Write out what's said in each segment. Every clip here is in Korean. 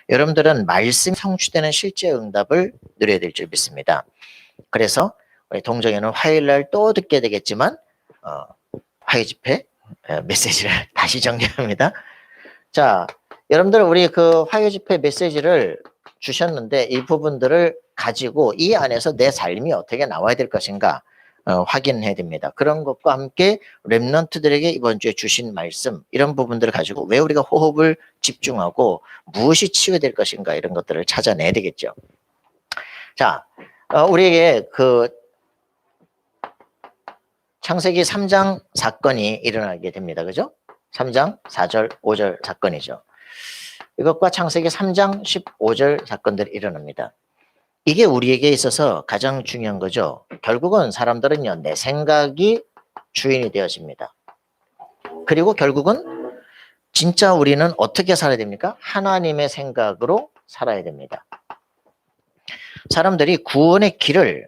여러분들은 말씀 성취되는 실제 응답을 누려야 될 줄 믿습니다. 그래서 우리 동정회는 화요일날 또 듣게 되겠지만 화요 집회 메시지를 다시 정리합니다. 자, 여러분들 우리 그 화요 집회 메시지를 주셨는데 이 부분들을 가지고 이 안에서 내 삶이 어떻게 나와야 될 것인가 확인해야 됩니다. 그런 것과 함께 렘넌트들에게 이번 주에 주신 말씀 이런 부분들을 가지고 왜 우리가 호흡을 집중하고 무엇이 치유해야 될 것인가 이런 것들을 찾아내야 되겠죠. 자, 우리에게 그 창세기 3장 사건이 일어나게 됩니다. 그죠? 3장 4절 5절 사건이죠. 이것과 창세기 3장 15절 사건들이 일어납니다. 이게 우리에게 있어서 가장 중요한 거죠. 결국은 사람들은요, 내 생각이 주인이 되어집니다. 그리고 결국은 진짜 우리는 어떻게 살아야 됩니까? 하나님의 생각으로 살아야 됩니다. 사람들이 구원의 길을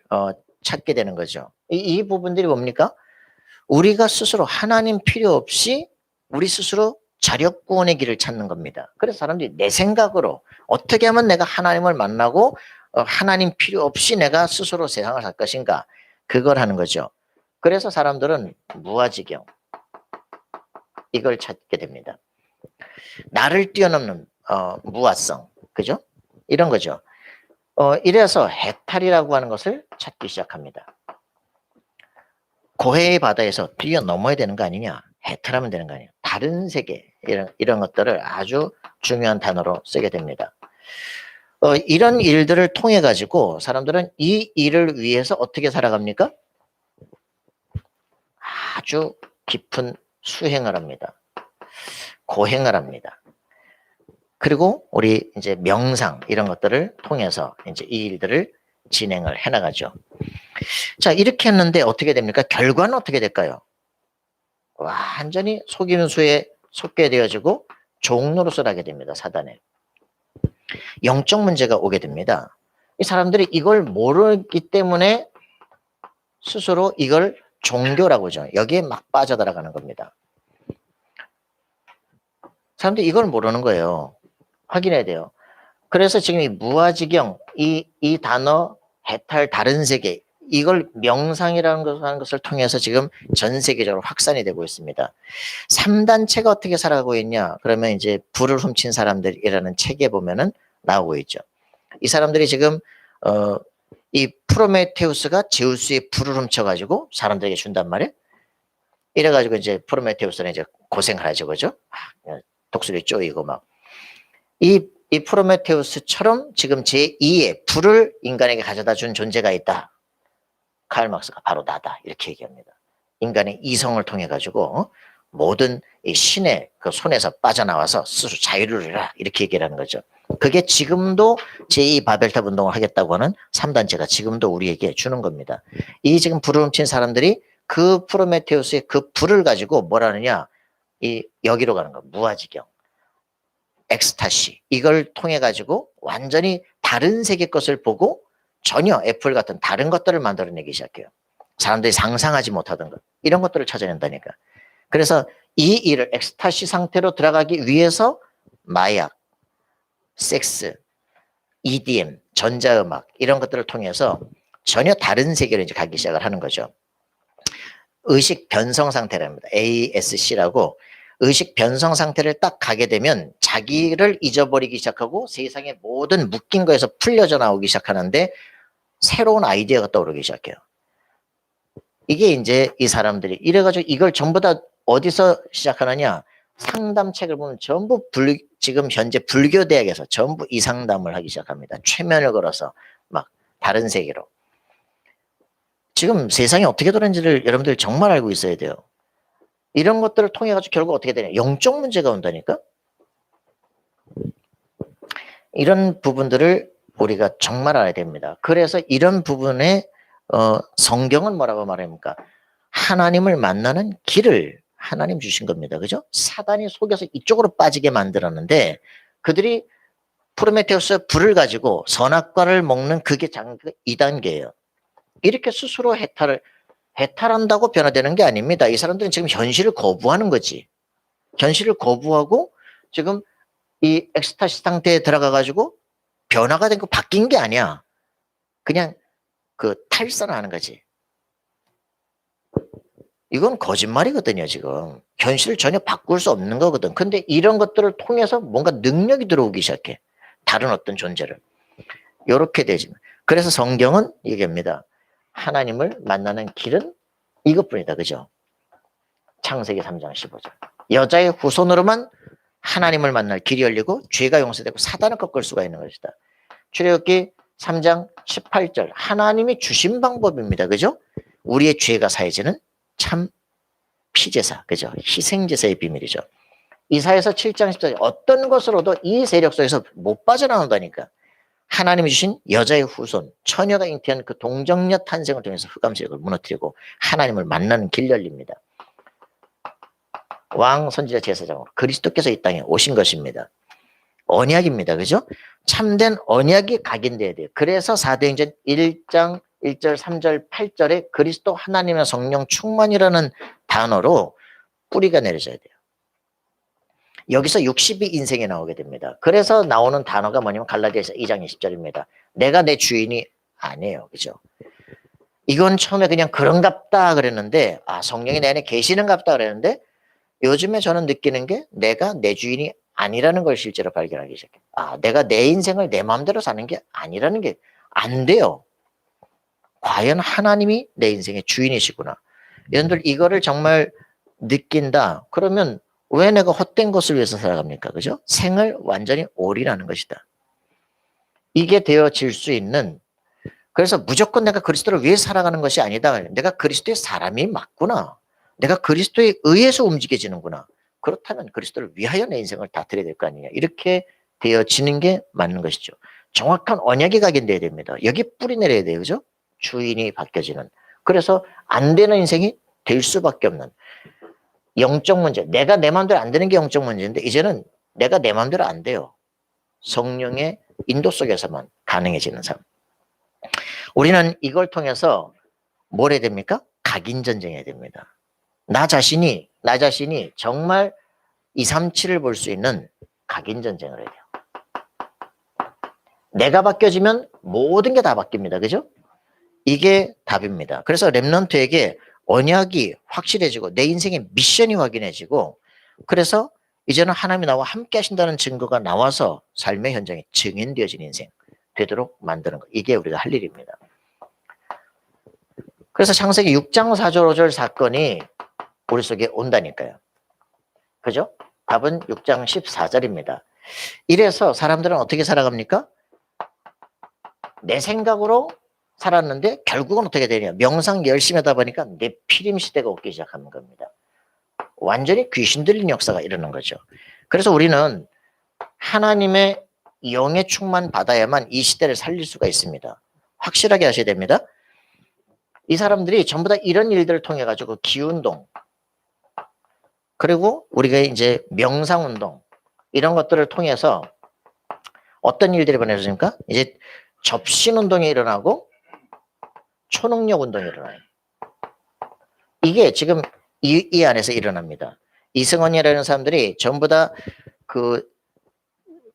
찾게 되는 거죠. 이 부분들이 뭡니까? 우리가 스스로 하나님 필요 없이 우리 스스로 자력 구원의 길을 찾는 겁니다. 그래서 사람들이 내 생각으로 어떻게 하면 내가 하나님을 만나고 하나님 필요 없이 내가 스스로 세상을 살 것인가 그걸 하는 거죠. 그래서 사람들은 무아지경 이걸 찾게 됩니다. 나를 뛰어넘는 무아성 그죠? 이런 거죠. 이래서 해탈이라고 하는 것을 찾기 시작합니다. 고해의 바다에서 뛰어넘어야 되는 거 아니냐? 해탈하면 되는 거 아니냐? 다른 세계 이런 것들을 아주 중요한 단어로 쓰게 됩니다. 이런 일들을 통해 가지고 사람들은 이 일을 위해서 어떻게 살아갑니까? 아주 깊은 수행을 합니다. 고행을 합니다. 그리고 우리 이제 명상 이런 것들을 통해서 이제 이 일들을 진행을 해나가죠. 자, 이렇게 했는데 어떻게 됩니까? 결과는 어떻게 될까요? 완전히 속이는 수에 속게 되어지고 종로로서 하게 됩니다. 사단에. 영적 문제가 오게 됩니다. 이 사람들이 이걸 모르기 때문에 스스로 이걸 종교라고 하죠. 여기에 막 빠져들어가는 겁니다. 사람들이 이걸 모르는 거예요. 확인해야 돼요. 그래서 지금 이 무아지경, 이 단어, 해탈, 다른 세계, 이걸 명상이라는 것을 통해서 지금 전 세계적으로 확산이 되고 있습니다. 3단체가 어떻게 살아가고 있냐? 그러면 이제 불을 훔친 사람들이라는 책에 보면은 나오고 있죠. 이 사람들이 지금, 이 프로메테우스가 제우스의 불을 훔쳐가지고 사람들에게 준단 말이에요. 이래가지고 이제 프로메테우스는 이제 고생을 하죠. 그죠? 독수리 쪼이고 막. 이 프로메테우스처럼 지금 제2의 불을 인간에게 가져다 준 존재가 있다. 칼 막스가 바로 나다. 이렇게 얘기합니다. 인간의 이성을 통해 가지고 모든 이 신의 그 손에서 빠져나와서 스스로 자유를 이루라. 이렇게 얘기를 하는 거죠. 그게 지금도 제2 바벨탑 운동을 하겠다고 하는 3단체가 지금도 우리에게 주는 겁니다. 이 지금 불을 훔친 사람들이 그 프로메테우스의 그 불을 가지고 뭘 하느냐. 여기로 가는 거. 무아지경. 엑스타시 이걸 통해 가지고 완전히 다른 세계 것을 보고 전혀 애플 같은 다른 것들을 만들어내기 시작해요. 사람들이 상상하지 못하던 것 이런 것들을 찾아낸다니까. 그래서 이 일을 엑스타시 상태로 들어가기 위해서 마약, 섹스, EDM, 전자음악 이런 것들을 통해서 전혀 다른 세계로 이제 가기 시작을 하는 거죠. 의식 변성 상태랍니다. ASC라고 의식 변성 상태를 딱 가게 되면 자기를 잊어버리기 시작하고 세상의 모든 묶인 거에서 풀려져 나오기 시작하는데 새로운 아이디어가 떠오르기 시작해요. 이게 이제 이 사람들이 이래가지고 이걸 전부 다 어디서 시작하느냐 상담책을 보면 전부 지금 현재 불교 대학에서 전부 이 상담을 하기 시작합니다. 최면을 걸어서 막 다른 세계로. 지금 세상이 어떻게 돌아가는지를 여러분들 정말 알고 있어야 돼요. 이런 것들을 통해 가지고 결국 어떻게 되냐 영적 문제가 온다니까. 이런 부분들을 우리가 정말 알아야 됩니다. 그래서 이런 부분에 성경은 뭐라고 말합니까? 하나님을 만나는 길을 하나님 주신 겁니다. 그죠? 사단이 속여서 이쪽으로 빠지게 만들었는데 그들이 프로메테우스 불을 가지고 선악과를 먹는 그게 2단계예요. 이렇게 스스로 해탈한다고 변화되는 게 아닙니다. 이 사람들은 지금 현실을 거부하는 거지. 현실을 거부하고 지금 이 엑스타시 상태에 들어가가지고 변화가 된 거 바뀐 게 아니야. 그냥 그 탈선하는 거지. 이건 거짓말이거든요, 지금. 현실을 전혀 바꿀 수 없는 거거든. 근데 이런 것들을 통해서 뭔가 능력이 들어오기 시작해. 다른 어떤 존재를. 이렇게 되지. 그래서 성경은 얘기합니다. 하나님을 만나는 길은 이것뿐이다. 그죠? 창세기 3장 15절. 여자의 후손으로만 하나님을 만날 길이 열리고 죄가 용서되고 사단을 꺾을 수가 있는 것이다. 출애굽기 3장 18절. 하나님이 주신 방법입니다. 그죠? 우리의 죄가 사해지는 참 피제사, 그죠? 희생제사의 비밀이죠. 이사야서 7장 14절. 어떤 것으로도 이 세력 속에서 못 빠져나온다니까. 하나님이 주신 여자의 후손, 처녀가 잉태한 그 동정녀 탄생을 통해서 흑암 세력을 무너뜨리고 하나님을 만나는 길 열립니다. 왕 선지자 제사장으로 그리스도께서 이 땅에 오신 것입니다. 언약입니다. 그죠? 참된 언약이 각인돼야 돼요. 그래서 사도행전 1장 1절, 3절, 8절에 그리스도 하나님의 성령 충만이라는 단어로 뿌리가 내려져야 돼요. 여기서 62인생이 나오게 됩니다. 그래서 나오는 단어가 뭐냐면 갈라디아서 2장 20절입니다. 내가 내 주인이 아니에요. 그죠? 이건 처음에 그냥 그런갑다 그랬는데, 성령이 내 안에 계시는갑다 그랬는데, 요즘에 저는 느끼는 게 내가 내 주인이 아니라는 걸 실제로 발견하기 시작해요. 내가 내 인생을 내 마음대로 사는 게 아니라는 게 안 돼요. 과연 하나님이 내 인생의 주인이시구나. 여러분들 이거를 정말 느낀다. 그러면 왜 내가 헛된 것을 위해서 살아갑니까? 그죠? 생을 완전히 올인하는 것이다. 이게 되어질 수 있는, 그래서 무조건 내가 그리스도를 위해 살아가는 것이 아니다. 내가 그리스도의 사람이 맞구나. 내가 그리스도에 의해서 움직여지는구나. 그렇다면 그리스도를 위하여 내 인생을 다 드려야 될 거 아니냐. 이렇게 되어지는 게 맞는 것이죠. 정확한 언약이 각인돼야 됩니다. 여기 뿌리 내려야 돼요. 그죠? 주인이 바뀌어지는. 그래서 안 되는 인생이 될 수밖에 없는 영적 문제. 내가 내 마음대로 안 되는 게 영적 문제인데 이제는 내가 내 마음대로 안 돼요. 성령의 인도 속에서만 가능해지는 삶. 우리는 이걸 통해서 뭘 해야 됩니까? 각인전쟁해야 됩니다. 나 자신이 정말 237을 볼 수 있는 각인전쟁을 해야 돼요. 내가 바뀌어지면 모든 게 다 바뀝니다. 그죠? 이게 답입니다. 그래서 렘넌트에게 언약이 확실해지고 내 인생의 미션이 확인해지고 그래서 이제는 하나님이 나와 함께 하신다는 증거가 나와서 삶의 현장에 증인되어진 인생 되도록 만드는 것. 이게 우리가 할 일입니다. 그래서 창세기 6장 4절 5절 사건이 우리 속에 온다니까요. 그죠? 답은 6장 14절입니다. 이래서 사람들은 어떻게 살아갑니까? 내 생각으로 살았는데 결국은 어떻게 되냐. 명상 열심히 하다 보니까 내 피림 시대가 오기 시작하는 겁니다. 완전히 귀신 들린 역사가 일어나는 거죠. 그래서 우리는 하나님의 영의 충만 받아야만 이 시대를 살릴 수가 있습니다. 확실하게 하셔야 됩니다. 이 사람들이 전부 다 이런 일들을 통해 가지고 기운동 그리고 우리가 이제 명상운동 이런 것들을 통해서 어떤 일들이 벌어집니까? 이제 접신운동이 일어나고 초능력 운동이 일어나요. 이게 지금 이 안에서 일어납니다. 이승원이라는 사람들이 전부 다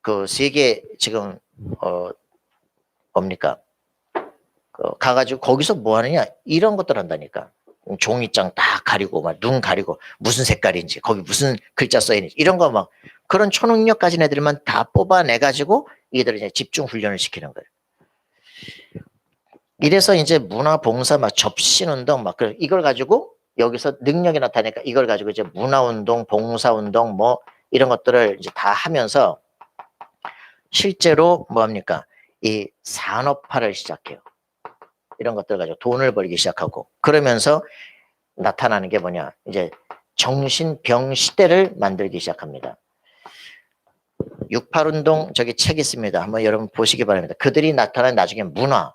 그 세계 지금 뭡니까? 가가지고 거기서 뭐 하느냐 이런 것들 한다니까. 종이장 다 가리고 막 눈 가리고 무슨 색깔인지 거기 무슨 글자 써 있는지 이런 거 막 그런 초능력 가진 애들만 다 뽑아내 가지고 이들을 이제 집중 훈련을 시키는 거예요. 이래서 이제 문화 봉사 막 접신 운동 막 이걸 가지고 여기서 능력이 나타나니까 이걸 가지고 이제 문화 운동, 봉사 운동 뭐 이런 것들을 이제 다 하면서 실제로 뭐 합니까? 이 산업화를 시작해요. 이런 것들 가지고 돈을 벌기 시작하고 그러면서 나타나는 게 뭐냐? 이제 정신병 시대를 만들기 시작합니다. 68운동 저기 책 있습니다. 한번 여러분 보시기 바랍니다. 그들이 나타난 나중에 문화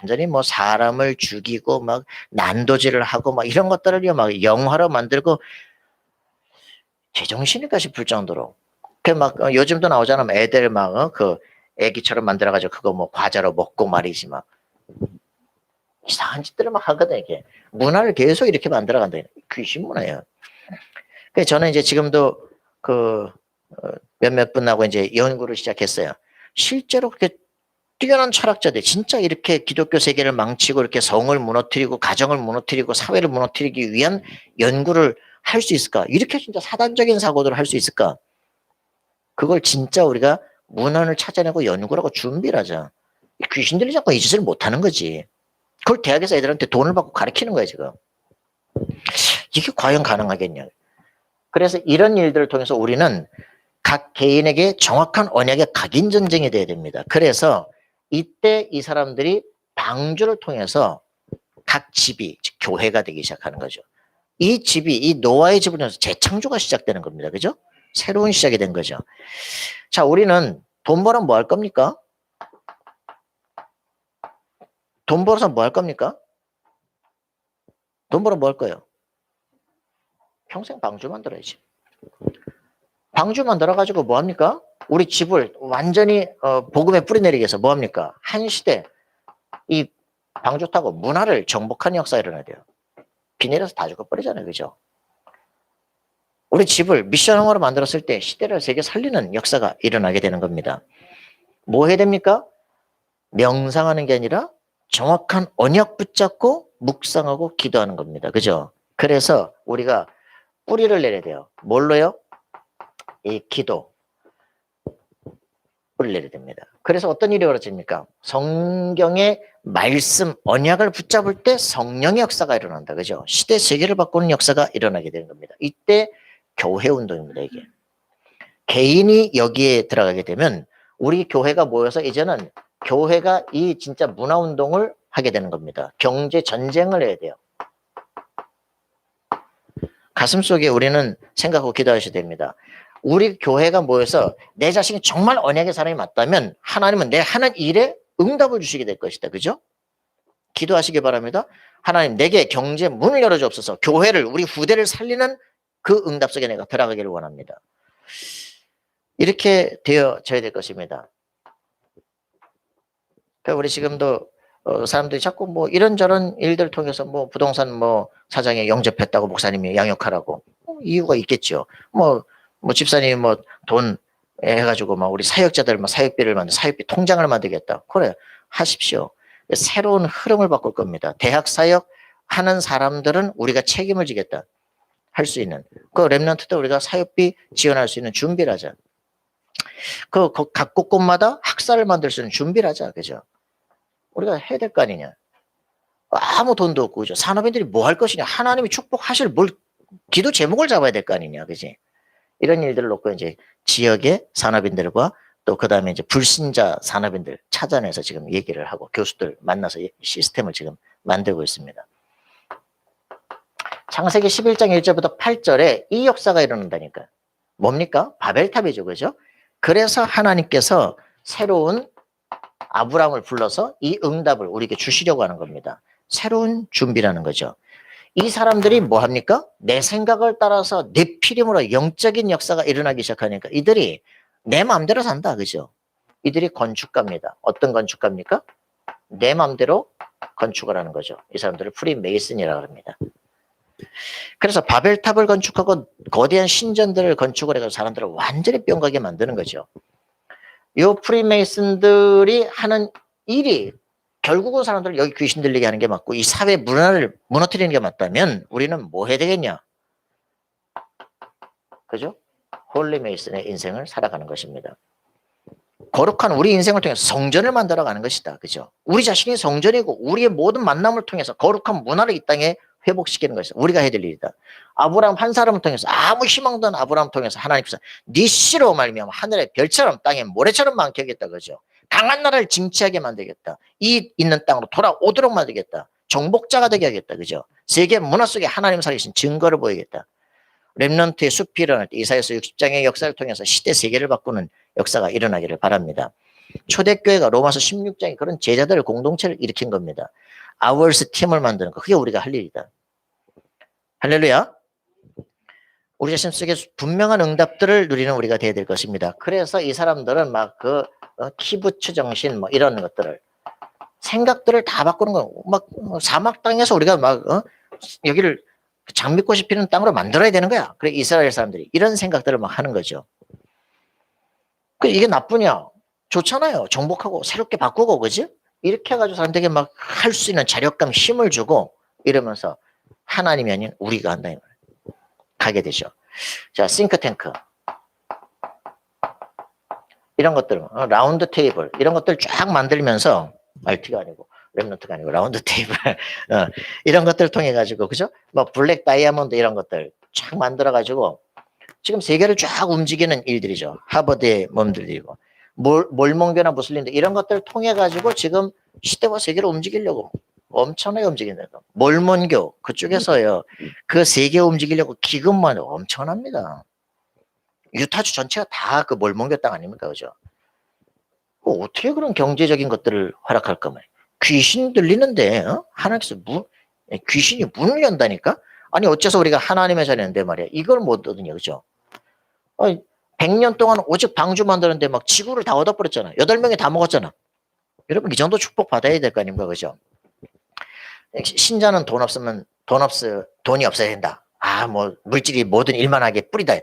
완전히 뭐 사람을 죽이고 막 난도질을 하고 막 이런 것들을 막 영화로 만들고 제정신일까 싶을 정도로 그 막 요즘도 나오잖아. 애들 막 그 애기처럼 만들어가지고 그거 뭐 과자로 먹고 말이지 막 이상한 짓들을 막 하거든. 이게 문화를 계속 이렇게 만들어간다. 귀신 문화예요. 그래서 저는 이제 지금도 그 몇몇 분하고 이제 연구를 시작했어요. 실제로 그렇게 뛰어난 철학자들, 진짜 이렇게 기독교 세계를 망치고 이렇게 성을 무너뜨리고 가정을 무너뜨리고 사회를 무너뜨리기 위한 연구를 할 수 있을까? 이렇게 진짜 사단적인 사고들을 할 수 있을까? 그걸 진짜 우리가 문헌을 찾아내고 연구를 하고 준비를 하자. 귀신들이 자꾸 이 짓을 못하는 거지. 그걸 대학에서 애들한테 돈을 받고 가르치는 거야, 지금. 이게 과연 가능하겠냐. 그래서 이런 일들을 통해서 우리는 각 개인에게 정확한 언약의 각인 전쟁이 돼야 됩니다. 그래서 이때 이 사람들이 방주를 통해서 각 집이 즉 교회가 되기 시작하는 거죠. 이 집이 이 노아의 집을 통해서 재창조가 시작되는 겁니다. 그죠? 새로운 시작이 된 거죠. 자, 우리는 돈 벌어 뭐 할 겁니까? 돈 벌어서 뭐 할 겁니까? 돈 벌어 뭐 할 거예요? 평생 방주 만들어야지. 방주 만들어가지고 뭐 합니까? 우리 집을 완전히 복음에 뿌리내리기 위해서 뭐 합니까? 한 시대 이 방주 타고 문화를 정복하는 역사가 일어나야 돼요. 비 내려서 다 죽어버리잖아요. 그죠? 우리 집을 미션홈으로 만들었을 때 시대를 세계 살리는 역사가 일어나게 되는 겁니다. 뭐 해야 됩니까? 명상하는 게 아니라 정확한 언약 붙잡고 묵상하고 기도하는 겁니다. 그죠? 그래서 우리가 뿌리를 내려야 돼요. 뭘로요? 이 기도. 뿌리를 내려야 됩니다. 그래서 어떤 일이 벌어집니까? 성경의 말씀, 언약을 붙잡을 때 성령의 역사가 일어난다. 그죠? 시대 세계를 바꾸는 역사가 일어나게 되는 겁니다. 이때 교회 운동입니다. 이게. 개인이 여기에 들어가게 되면 우리 교회가 모여서 이제는 교회가 이 진짜 문화 운동을 하게 되는 겁니다. 경제 전쟁을 해야 돼요. 가슴속에 우리는 생각하고 기도하셔야 됩니다. 우리 교회가 모여서 내 자신이 정말 언약의 사람이 맞다면 하나님은 내 하는 일에 응답을 주시게 될 것이다. 그죠? 기도하시기 바랍니다. 하나님 내게 경제 문을 열어주옵소서. 교회를 우리 후대를 살리는 그 응답 속에 내가 들어가기를 원합니다. 이렇게 되어져야 될 것입니다. 그러니까 우리 지금도 사람들이 자꾸 뭐 이런저런 일들 통해서 뭐 부동산 뭐 사장에 영접했다고 목사님이 양육하라고 이유가 있겠죠. 뭐 집사님이 뭐 돈 해가지고 막 우리 사역자들 막 사역비를 만들 사역비 통장을 만들겠다. 그래 하십시오. 새로운 흐름을 바꿀 겁니다. 대학 사역 하는 사람들은 우리가 책임을 지겠다. 할 수 있는 그 랩런트 때 우리가 사역비 지원할 수 있는 준비를 하자. 각 곳곳마다 학사를 만들 수 있는 준비를 하자. 그죠? 우리가 해야 될 거 아니냐. 아무 돈도 없고, 그죠? 산업인들이 뭐 할 것이냐. 하나님이 축복하실 기도 제목을 잡아야 될 거 아니냐. 그지? 이런 일들을 놓고 이제 지역의 산업인들과 또 그 다음에 이제 불신자 산업인들 찾아내서 지금 얘기를 하고 교수들 만나서 시스템을 지금 만들고 있습니다. 창세기 11장 1절부터 8절에 이 역사가 일어난다니까. 뭡니까? 바벨탑이죠. 그죠? 그래서 하나님께서 새로운 아브라함을 불러서 이 응답을 우리에게 주시려고 하는 겁니다. 새로운 준비라는 거죠. 이 사람들이 뭐 합니까? 내 생각을 따라서 내 피림으로 영적인 역사가 일어나기 시작하니까 이들이 내 마음대로 산다. 그죠? 이들이 건축가입니다. 어떤 건축가입니까? 내 마음대로 건축을 하는 거죠. 이 사람들을 프리메이슨이라고 합니다. 그래서 바벨탑을 건축하고 거대한 신전들을 건축을 해서 사람들을 완전히 뿅가게 만드는 거죠. 이 프리메이슨들이 하는 일이 결국은 사람들을 여기 귀신 들리게 하는 게 맞고 이 사회 문화를 무너뜨리는 게 맞다면 우리는 뭐 해야 되겠냐? 그죠? 홀리메이슨의 인생을 살아가는 것입니다. 거룩한 우리 인생을 통해서 성전을 만들어가는 것이다. 그죠? 우리 자신이 성전이고 우리의 모든 만남을 통해서 거룩한 문화를 이 땅에 회복시키는 것이다. 우리가 해야 될 일이다. 아브라함 한 사람을 통해서 아무 희망도 없는 아브라함을 통해서 하나님께서 네 씨로 말미암아 하늘의 별처럼 땅에 모래처럼 많게 하겠다. 그죠? 강한 나라를 징치하게 만들겠다. 이 있는 땅으로 돌아오도록 만들겠다. 정복자가 되게 하겠다. 그죠? 세계 문화 속에 하나님 살리신 증거를 보이겠다. 렘넌트의 숲이 일어날 때 이사야서 60장의 역사를 통해서 시대 세계를 바꾸는 역사가 일어나기를 바랍니다. 초대교회가 로마서 16장에 그런 제자들 공동체를 일으킨 겁니다. 아워스 팀을 만드는 거. 그게 우리가 할 일이다. 할렐루야. 우리 자신 속에 분명한 응답들을 누리는 우리가 되어야 될 것입니다. 그래서 이 사람들은 막 키부츠 정신 뭐 이런 것들을 생각들을 다 바꾸는 거. 막 사막 땅에서 우리가 막 여기를 장미꽃이 피는 땅으로 만들어야 되는 거야. 그래 이스라엘 사람들이 이런 생각들을 막 하는 거죠. 이게 나쁘냐? 좋잖아요. 정복하고 새롭게 바꾸고, 그지? 이렇게 해가지고 사람들에게 막 할 수 있는 자력감, 힘을 주고 이러면서 하나님이 아닌 우리가 한다, 이 말이에요. 가게 되죠. 자, 싱크탱크. 이런 것들, 라운드 테이블, 이런 것들 쫙 만들면서, RT가 아니고, 랩런트가 아니고, 라운드 테이블, 이런 것들을 통해가지고, 그죠? 뭐, 블랙 다이아몬드 이런 것들 쫙 만들어가지고, 지금 세계를 쫙 움직이는 일들이죠. 하버드의 몸들이고, 몰몬교나 무슬림들, 이런 것들을 통해가지고, 지금 시대와 세계를 움직이려고 엄청나게 움직인다. 몰몬교, 그쪽에서요, 그 세계 움직이려고 기금만 엄청납니다. 유타주 전체가 다 그 몰몬교 땅 아닙니까? 그죠? 어떻게 그런 경제적인 것들을 허락할까 말이야. 귀신 들리는데, 하나님께서 귀신이 문을 연다니까? 아니, 어째서 우리가 하나님의 자리에 있는데 말이야. 이걸 못 얻으냐, 그죠? 100년 동안 오직 방주 만드는데 막 지구를 다 얻어버렸잖아. 8명이 다 먹었잖아. 여러분, 이 정도 축복 받아야 될 거 아닙니까? 그죠? 신자는 돈이 없어야 된다. 뭐, 물질이 모든 일만 하게 뿌리다.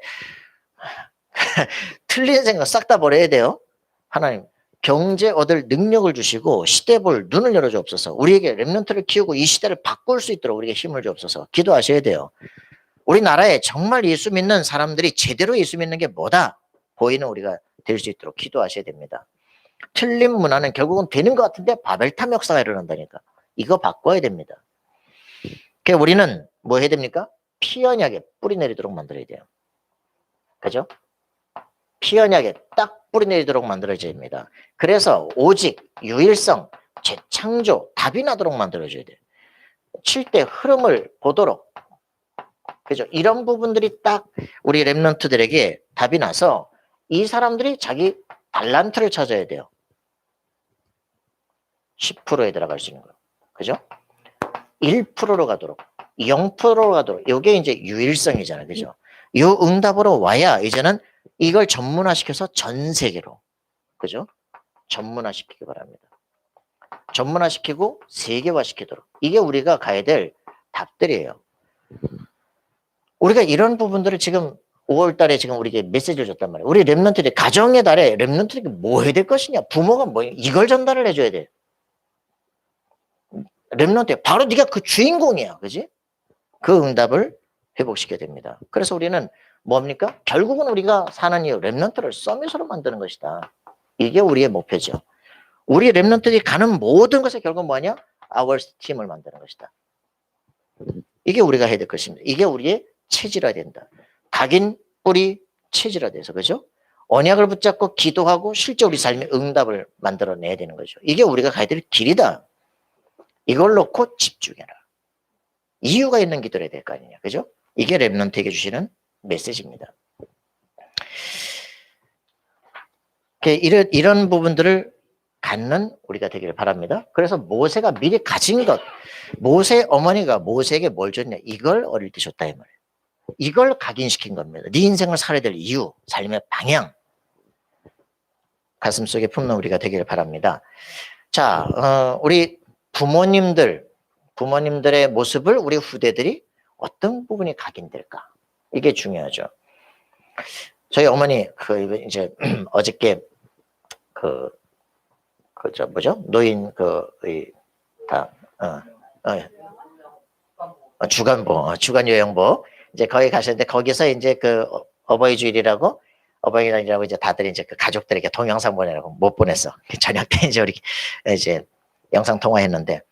틀린 생각 싹 다 버려야 돼요. 하나님, 경제 얻을 능력을 주시고 시대 볼 눈을 열어주옵소서. 우리에게 렘넌트를 키우고 이 시대를 바꿀 수 있도록 우리에게 힘을 주옵소서. 기도하셔야 돼요. 우리나라에 정말 예수 믿는 사람들이 제대로 예수 믿는 게 뭐다 보이는 우리가 될 수 있도록 기도하셔야 됩니다. 틀린 문화는 결국은 되는 것 같은데 바벨탑 역사가 일어난다니까. 이거 바꿔야 됩니다. 그러니까 우리는 뭐 해야 됩니까? 피언약에 뿌리 내리도록 만들어야 돼요. 그죠? 피언약에 딱 뿌리 내리도록 만들어져야 됩니다. 그래서 오직 유일성, 재창조, 답이 나도록 만들어줘야 돼요. 칠 때 흐름을 보도록. 그죠? 이런 부분들이 딱 우리 랩런트들에게 답이 나서 이 사람들이 자기 달란트를 찾아야 돼요. 10%에 들어갈 수 있는 거. 그죠? 1%로 가도록, 0%로 가도록. 이게 이제 유일성이잖아요. 그죠? 이 응답으로 와야 이제는 이걸 전문화시켜서 전 세계로, 그죠? 전문화시키기 바랍니다. 전문화시키고 세계화시키도록. 이게 우리가 가야 될 답들이에요. 우리가 이런 부분들을 지금 5월 달에 지금 우리에게 메시지를 줬단 말이에요. 우리 랩런트들이 가정의 달에 랩런트들에게 뭐 해야 될 것이냐? 부모가 뭐 이걸 전달을 해줘야 돼. 랩런트 바로 네가 그 주인공이야, 그지? 그 응답을 회복시켜야 됩니다. 그래서 우리는 뭡니까? 결국은 우리가 사는 이유 랩런트를 서밋으로 만드는 것이다. 이게 우리의 목표죠. 우리 랩런트들이 가는 모든 것에 결국 뭐냐? 아워스 팀을 만드는 것이다. 이게 우리가 해야 될 것입니다. 이게 우리의 체질화 된다. 각인 뿌리 체질화 돼서, 그죠? 언약을 붙잡고 기도하고 실제 우리 삶의 응답을 만들어내야 되는 거죠. 이게 우리가 가야 될 길이다. 이걸 놓고 집중해라. 이유가 있는 기도를 해야 될 거 아니냐, 그죠? 이게 랩런트에게 주시는 메시지입니다. 이런 부분들을 갖는 우리가 되기를 바랍니다. 그래서 모세가 미리 가진 것, 모세 어머니가 모세에게 뭘 줬냐, 이걸 어릴 때 줬다 이 말이에요. 이걸 각인시킨 겁니다. 네 인생을 살아야 될 이유, 삶의 방향, 가슴속에 품는 우리가 되기를 바랍니다. 자, 우리 부모님들의 모습을 우리 후대들이 어떤 부분이 각인될까? 이게 중요하죠. 저희 어머니 이제 어저께 노인 주간 요양보 이제 거기 가셨는데 거기서 이제 그 어버이 주일이라고 이제 다들 이제 그 가족들에게 동영상 보내라고 못 보냈어. 저녁 때 이제 우리 이제 영상 통화했는데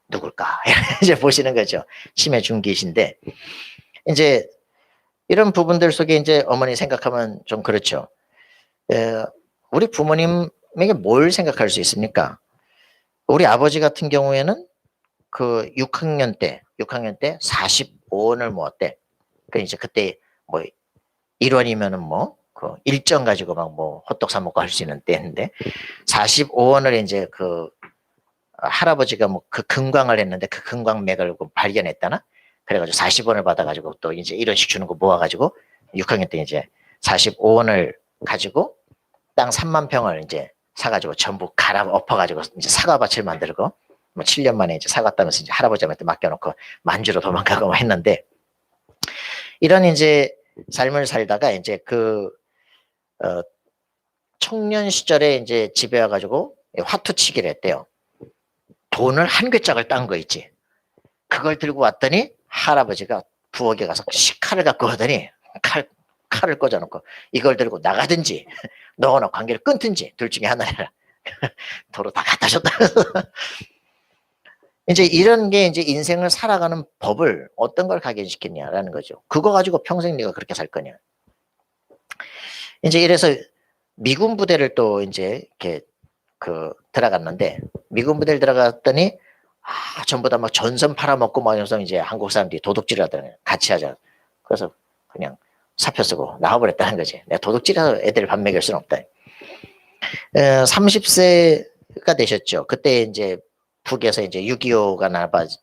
누굴까 이제 보시는 거죠. 치매 중기이신데 이제 이런 부분들 속에 이제 어머니 생각하면 좀 그렇죠. 우리 부모님에게 뭘 생각할 수 있습니까? 우리 아버지 같은 경우에는 그 6학년 때 45원을 모았대. 그 이제 그때 뭐 1원이면은 뭐 그 일정 가지고 막 뭐 호떡 사 먹고 할 수 있는 때인데 45원을 이제 그 할아버지가 뭐 그 금광을 했는데 그 금광맥을 발견했다나 그래가지고 40원을 받아가지고 또 이제 1원씩 주는 거 모아가지고 6학년 때 이제 45원을 가지고 땅 3만 평을 이제 사가지고 전부 갈아 엎어가지고 이제 사과밭을 만들고 뭐 7년 만에 이제 사과 따면서 이제 할아버지한테 맡겨놓고 만주로 도망가고 했는데 이런 이제 삶을 살다가 이제 청년 시절에 이제 집에 와가지고 화투치기를 했대요. 돈을 한 괴짝을 딴 거 있지. 그걸 들고 왔더니 할아버지가 부엌에 가서 칼을 갖고 오더니 칼을 꽂아놓고 이걸 들고 나가든지 너나 관계를 끊든지 둘 중에 하나라. 도로 다 갖다 줬다. 이제 이런 게 이제 인생을 살아가는 법을 어떤 걸 각인시켰냐라는 거죠. 그거 가지고 평생 네가 그렇게 살 거냐. 이제 이래서 미군 부대를 또 이제 이렇게 들어갔는데 미군 부대를 들어갔더니 전부 다 막 전선 팔아먹고 막 이러면서 이제 한국 사람들이 도둑질 하더니 같이 하자. 그래서 그냥 사표 쓰고 나와버렸다는 거지. 내가 도둑질해서 애들 밥 먹일 수는 없다. 30세가 되셨죠. 그때 이제 북에서 이제 6.25가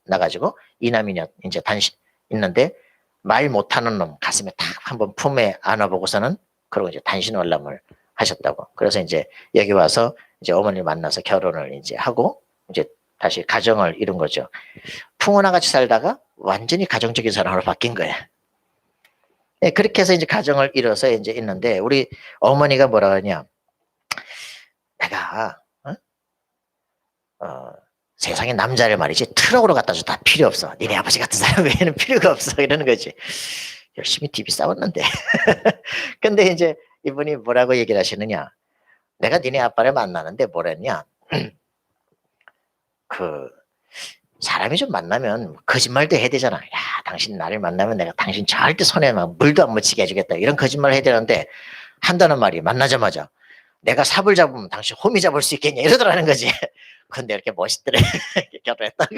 나가지고 이남이냐 이제 단신 있는데 말 못하는 놈 가슴에 탁 한번 품에 안아보고서는 그러고 이제 단신 월남을 하셨다고. 그래서 이제 여기 와서 이제 어머니를 만나서 결혼을 이제 하고 이제 다시 가정을 이룬 거죠. 풍어나 같이 살다가 완전히 가정적인 사람으로 바뀐 거예요. 네, 그렇게 해서 이제 가정을 이뤄서 이제 있는데 우리 어머니가 뭐라 하냐? 내가 세상에 남자를 말이지 트럭으로 갖다 줘 다 필요 없어. 니네 아버지 같은 사람 외에는 필요가 없어. 이러는 거지. 열심히 DB 싸웠는데. 근데 이제 이분이 뭐라고 얘기를 하시느냐? 내가 니네 아빠를 만나는데 뭐랬냐? 사람이 좀 만나면 거짓말도 해야 되잖아. 야, 당신 나를 만나면 내가 당신 절대 손에 막 물도 안 묻히게 해주겠다. 이런 거짓말을 해야 되는데 한다는 말이 만나자마자 내가 삽을 잡으면 당신 호미 잡을 수 있겠냐 이러더라는 거지. 근데 이렇게 멋있더래. 결혼했다고.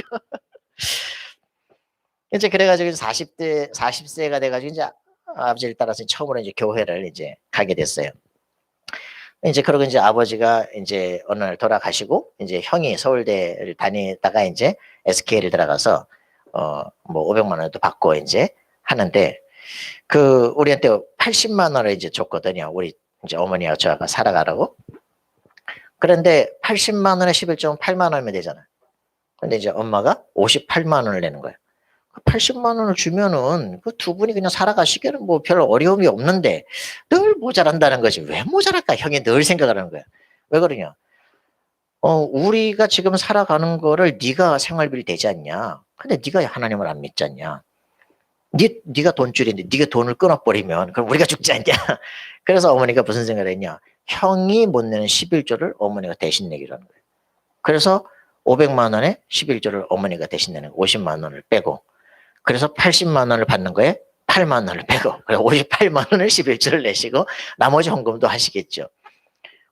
이제 그래가지고 40세가 돼가지고 이제 아버지를 따라서 처음으로 이제 교회를 이제 가게 됐어요. 이제 그러고 이제 아버지가 이제 어느 날 돌아가시고 이제 형이 서울대를 다니다가 이제 SK를 들어가서 뭐 500만 원도 받고 이제 하는데 우리한테 80만 원을 이제 줬거든요. 우리 이제 어머니와 저가 살아가라고. 그런데 80만 원에 11조면 8만 원이면 되잖아. 근데 이제 엄마가 58만 원을 내는 거예요. 80만 원을 주면은 그 두 분이 그냥 살아가시기에는 뭐 별 어려움이 없는데 늘 모자란다는 거지. 왜 모자랄까? 형이 늘 생각을 하는 거야. 왜 그러냐? 우리가 지금 살아가는 거를 네가 생활비를 대지 않냐? 근데 네가 하나님을 안 믿지 않냐? 네가 돈줄인데 네가 돈을 끊어버리면 그럼 우리가 죽지 않냐? 그래서 어머니가 무슨 생각을 했냐? 형이 못 내는 11조를 어머니가 대신 내기로 하는 거예요. 그래서 500만 원에 11조를 어머니가 대신 내는 50만 원을 빼고 그래서 80만 원을 받는 거에 8만 원을 빼고 58만 원을 11조를 내시고 나머지 헌금도 하시겠죠.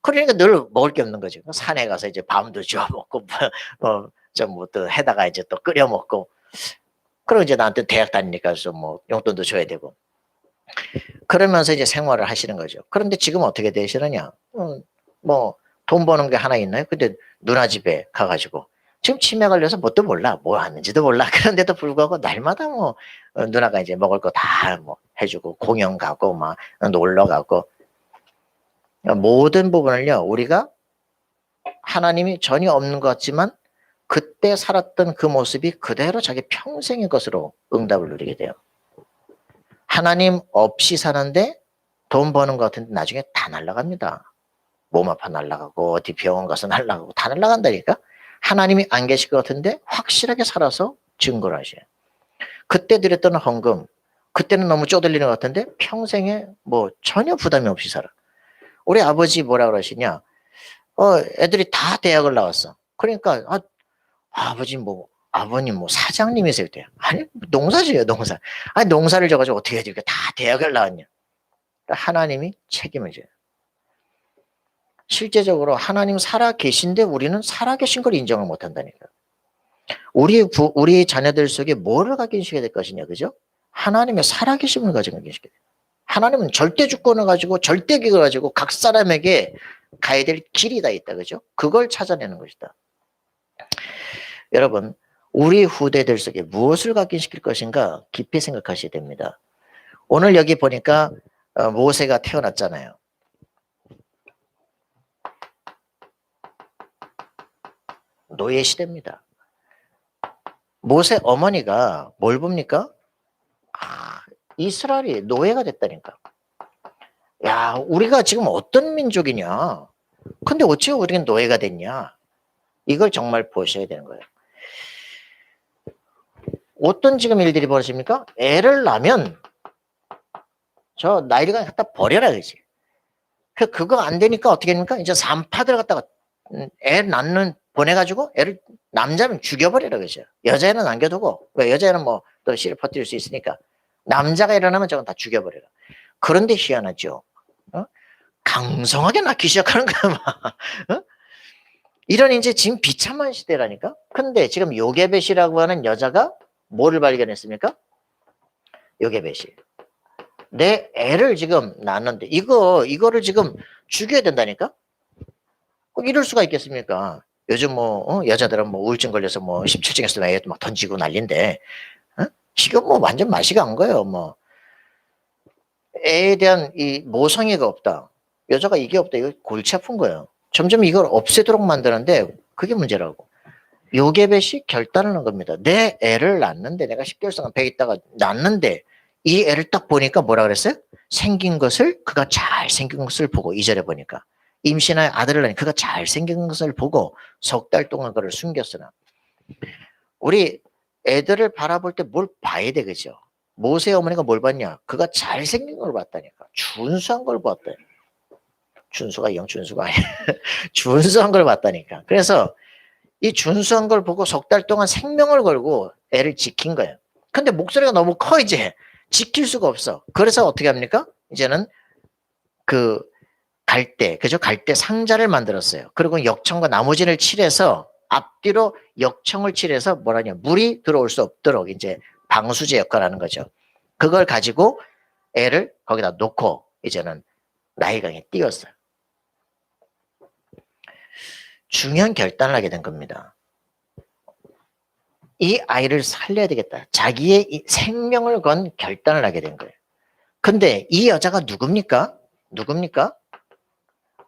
그러니까 늘 먹을 게 없는 거죠. 산에 가서 이제 밤도 주워 먹고 좀 또 해다가 이제 또 끓여 먹고 그리고 이제 나한테 대학 다니니까 좀 뭐 용돈도 줘야 되고 그러면서 이제 생활을 하시는 거죠. 그런데 지금 어떻게 되시느냐? 뭐 돈 버는 게 하나 있나요? 근데 누나 집에 가가지고 지금 치매 걸려서 뭣도 몰라. 뭐 하는지도 몰라. 그런데도 불구하고 날마다 뭐 누나가 이제 먹을 거 다 뭐 해주고 공연 가고 막 놀러 가고 모든 부분을요. 우리가 하나님이 전혀 없는 것 같지만 그때 살았던 그 모습이 그대로 자기 평생의 것으로 응답을 누리게 돼요. 하나님 없이 사는데 돈 버는 것 같은데 나중에 다 날아갑니다. 몸 아파 날아가고 어디 병원 가서 날아가고 다 날아간다니까. 하나님이 안 계실 것 같은데 확실하게 살아서 증거를 하셔요. 그때 드렸던 헌금 그때는 너무 쪼들리는 것 같은데 평생에 뭐 전혀 부담이 없이 살아. 우리 아버지 뭐라 그러시냐? 애들이 다 대학을 나왔어. 그러니까 아버님 뭐 사장님이세요? 아니 농사지어요 농사. 아니 농사를 져가지고 어떻게 해야 다 대학을 나왔냐? 하나님이 책임을 져요. 실제적으로 하나님 살아 계신데 우리는 살아 계신 걸 인정을 못 한다니까. 우리 자녀들 속에 뭐를 각인시켜야 될 것이냐, 그죠? 하나님의 살아 계심을 가지고 각인시켜야 돼요. 하나님은 절대 주권을 가지고 절대 기를 가지고 각 사람에게 가야 될 길이 다 있다, 그죠? 그걸 찾아내는 것이다. 여러분, 우리 후대들 속에 무엇을 각인시킬 것인가 깊이 생각하셔야 됩니다. 오늘 여기 보니까 모세가 태어났잖아요. 노예 시대입니다. 모세 어머니가 뭘 봅니까? 이스라엘이 노예가 됐다니까. 야, 야, 우리가 지금 어떤 민족이냐? 근데 어찌 우리는 노예가 됐냐? 이걸 정말 보셔야 되는 거예요. 어떤 지금 일들이 벌어집니까? 애를 낳으면 저 나이를 갖다 버려라 그지. 그거 안 되니까 어떻게 됩니까? 이제 산파들 갖다가 애 낳는 보내가지고 애를 남자면 죽여버리라 그죠. 여자애는 남겨두고 왜 여자애는 뭐 또 씨를 퍼뜨릴 수 있으니까 남자가 일어나면 저건 다 죽여버려라. 그런데 희한하죠. 어? 강성하게 낳기 시작하는 거야 막. 어? 이런 이제 지금 비참한 시대라니까. 근데 지금 요게벳이라고 하는 여자가 뭐를 발견했습니까? 요게벳이. 내 애를 지금 낳았는데 이거를 지금 죽여야 된다니까? 꼭 이럴 수가 있겠습니까? 요즘 뭐 여자들은 뭐 우울증 걸려서 뭐 17층에서 애 막 던지고 난리인데 지금 뭐 완전 맛이 간 거예요. 뭐 애에 대한 이 모성애가 없다. 여자가 이게 없다. 이거 골치 아픈 거예요. 점점 이걸 없애도록 만드는데 그게 문제라고. 요게벳이 결단을 한 겁니다. 내 애를 낳는데 내가 10개월 동안 배에 있다가 낳는데 이 애를 딱 보니까 뭐라 그랬어요? 생긴 것을 그가 잘생긴 것을 보고 2절에 보니까 임신하여 아들을 낳으니 그가 잘생긴 것을 보고 석 달 동안 그를 숨겼으나 우리 애들을 바라볼 때 뭘 봐야 돼 그죠? 모세 어머니가 뭘 봤냐? 그가 잘생긴 걸 봤다니까. 준수한 걸 봤대. 준수가 준수가 아니야. 준수한 걸 봤다니까. 그래서 이 준수한 걸 보고 석 달 동안 생명을 걸고 애를 지킨 거예요. 근데 목소리가 너무 커 이제 지킬 수가 없어. 그래서 어떻게 합니까? 이제는 그 갈대, 그죠? 갈대 상자를 만들었어요. 그리고 역청과 나무진을 칠해서 앞뒤로 역청을 칠해서 뭐라냐 물이 들어올 수 없도록 이제 방수제 역할을 하는 거죠. 그걸 가지고 애를 거기다 놓고 이제는 나일강에 띄웠어요. 중요한 결단을 하게 된 겁니다. 이 아이를 살려야 되겠다. 자기의 이 생명을 건 결단을 하게 된 거예요. 근데 이 여자가 누굽니까? 누굽니까?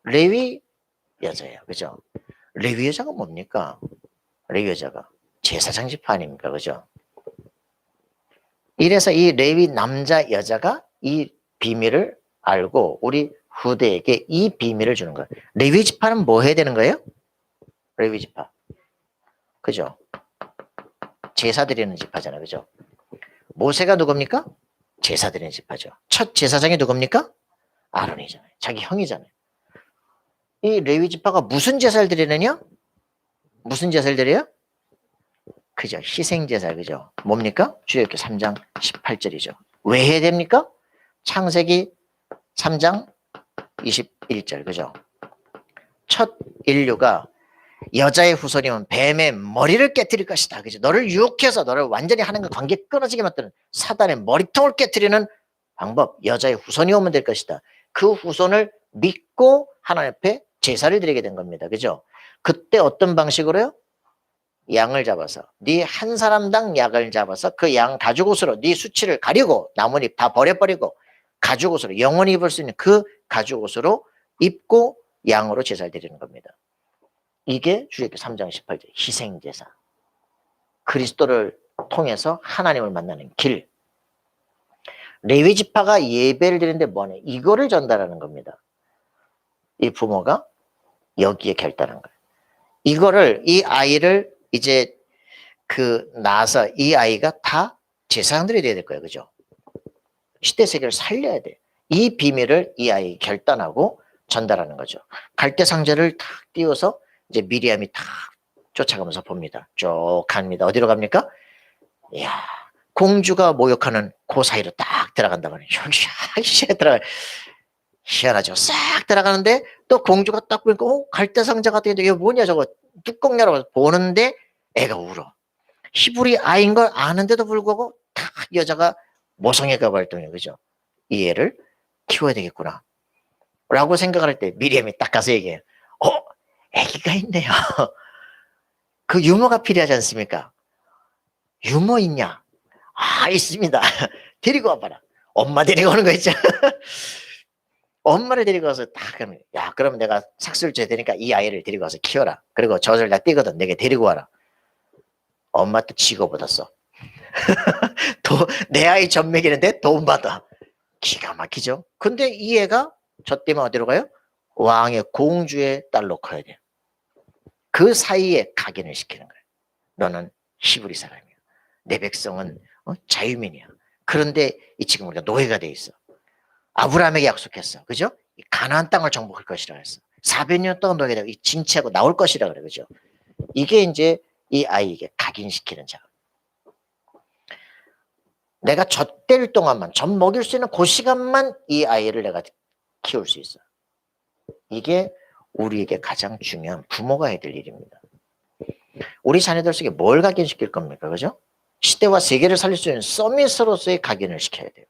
레위 여자예요. 그죠? 레위 여자가 뭡니까? 레위 여자가 제사장 지파 아닙니까? 그죠? 이래서 이 레위 남자 여자가 이 비밀을 알고 우리 후대에게 이 비밀을 주는 거예요. 레위 지파는 뭐 해야 되는 거예요? 레위 지파. 그죠? 제사 드리는 지파잖아요. 그죠? 모세가 누굽니까? 제사 드리는 지파죠. 첫 제사장이 누굽니까? 아론이잖아요. 자기 형이잖아요. 이 레위 지파가 무슨 제사를 드리느냐? 무슨 제사를 드려요? 그죠? 희생 제사. 그죠? 뭡니까? 출애굽기 3장 18절이죠. 왜 해야 됩니까? 창세기 3장 21절. 그죠? 첫 인류가 여자의 후손이면 뱀의 머리를 깨뜨릴 것이다. 그죠? 너를 유혹해서 너를 완전히 하나님과 관계 끊어지게 만드는 사단의 머리통을 깨뜨리는 방법. 여자의 후손이 오면 될 것이다. 그 후손을 믿고 하나님 앞에 제사를 드리게 된 겁니다. 그죠? 그때 어떤 방식으로요? 양을 잡아서 네 한 사람당 약을 잡아서 그 양 가죽옷으로 네 수치를 가리고 나뭇잎 다 버려버리고 가죽옷으로 영원히 입을 수 있는 그 가죽옷으로 입고 양으로 제사를 드리는 겁니다. 이게 출애굽기 3장 18절 희생제사. 그리스도를 통해서 하나님을 만나는 길. 레위 지파가 예배를 드리는데 뭐하냐? 이거를 전달하는 겁니다. 이 부모가 여기에 결단한 거예요. 이거를 이 아이를 이제 낳아서 이 아이가 다 제사장들이 돼야 될 거예요. 그죠? 시대 세계를 살려야 돼. 이 비밀을 이 아이 결단하고 전달하는 거죠. 갈대 상자를 탁 띄워서 이제 미리암이 탁 쫓아가면서 봅니다. 쭉 갑니다. 어디로 갑니까? 이야, 공주가 목욕하는 그 사이로 딱 들어간단 말이에요. 희한하죠. 싹 들어가는데 또 공주가 딱 보니까 갈대 상자 같은데 이게 뭐냐 저거 뚜껑 열어 보는데 애가 울어. 히브리 아이인 걸 아는데도 불구하고 딱 여자가 모성애가 발동해요. 그죠? 이 애를 키워야 되겠구나 라고 생각을 할 때 미리암이 딱 가서 얘기해요. 애기가 있네요. 그 유머가 필요하지 않습니까? 유머 있냐? 있습니다. 데리고 와봐라. 엄마 데리고 오는 거 있죠? 엄마를 데리고 와서 딱 그러면 야 그러면 내가 삭수를 줘야 되니까 이 아이를 데리고 와서 키워라. 그리고 젖을 다 띄거든. 내게 데리고 와라. 엄마 또 직업 얻었어. 내 아이 젖 먹이는데 돈 받아. 기가 막히죠. 근데 이 애가 저 때문에 어디로 가요? 왕의 공주의 딸로 커야 돼요. 그 사이에 각인을 시키는 거예요. 너는 히브리 사람이야. 내 백성은 자유민이야. 그런데 지금 우리가 노예가 돼 있어. 아브라함에게 약속했어. 그죠? 가나안 땅을 정복할 것이라 했어. 400년 동안 노예가 되고 징치하고 나올 것이라 그래. 그죠? 이게 이제 이 아이에게 각인시키는 작업. 내가 젖될 동안만, 젖 먹일 수 있는 그 시간만 이 아이를 내가 키울 수 있어. 이게 우리에게 가장 중요한 부모가 해야 될 일입니다. 우리 자녀들 속에 뭘 각인시킬 겁니까? 그죠? 시대와 세계를 살릴 수 있는 서밋으로서의 각인을 시켜야 돼요.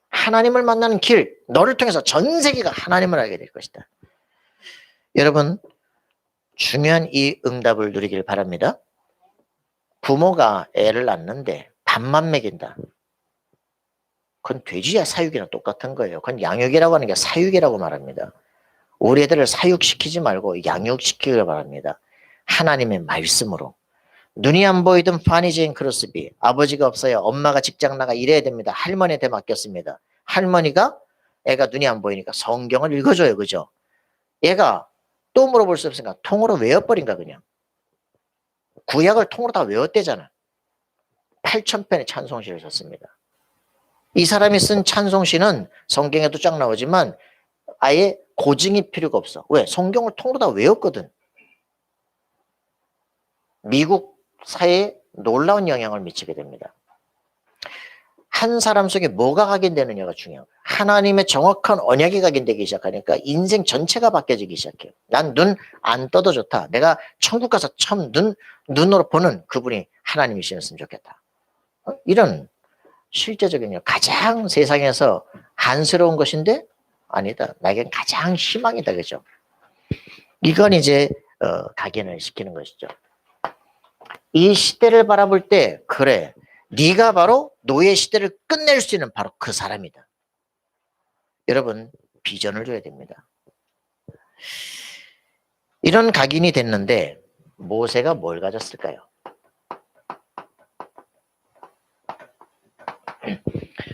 하나님을 만나는 길, 너를 통해서 전 세계가 하나님을 알게 될 것이다. 여러분, 중요한 이 응답을 누리길 바랍니다. 부모가 애를 낳는데 밥만 먹인다. 그건 돼지야 사육이랑 똑같은 거예요. 그건 양육이라고 하는 게 사육이라고 말합니다. 우리 애들을 사육시키지 말고 양육시키길 바랍니다. 하나님의 말씀으로. 눈이 안 보이던 파니 제인 크로스비, 아버지가 없어요. 엄마가 직장 나가 일해야 됩니다. 할머니한테 맡겼습니다. 할머니가 애가 눈이 안 보이니까 성경을 읽어줘요. 그죠? 얘가 또 물어볼 수 없으니까 통으로 외워버린가 그냥. 구약을 통으로 다 외웠대잖아. 8,000편의 찬송시를 썼습니다. 이 사람이 쓴 찬송시는 성경에도 쫙 나오지만 아예 고증이 필요가 없어. 왜? 성경을 통으로 다 외웠거든. 미국 사회에 놀라운 영향을 미치게 됩니다. 한 사람 속에 뭐가 각인되느냐가 중요한 거예요. 하나님의 정확한 언약이 각인되기 시작하니까 인생 전체가 바뀌어지기 시작해요. 난 눈 안 떠도 좋다. 내가 천국 가서 처음 눈으로 보는 그분이 하나님이시였으면 좋겠다. 이런 실제적인 가장 세상에서 한스러운 것인데 아니다. 나에겐 가장 희망이다. 그죠? 이건 이제 각인을 시키는 것이죠. 이 시대를 바라볼 때 그래. 네가 바로 노예 시대를 끝낼 수 있는 바로 그 사람이다. 여러분 비전을 줘야 됩니다. 이런 각인이 됐는데 모세가 뭘 가졌을까요?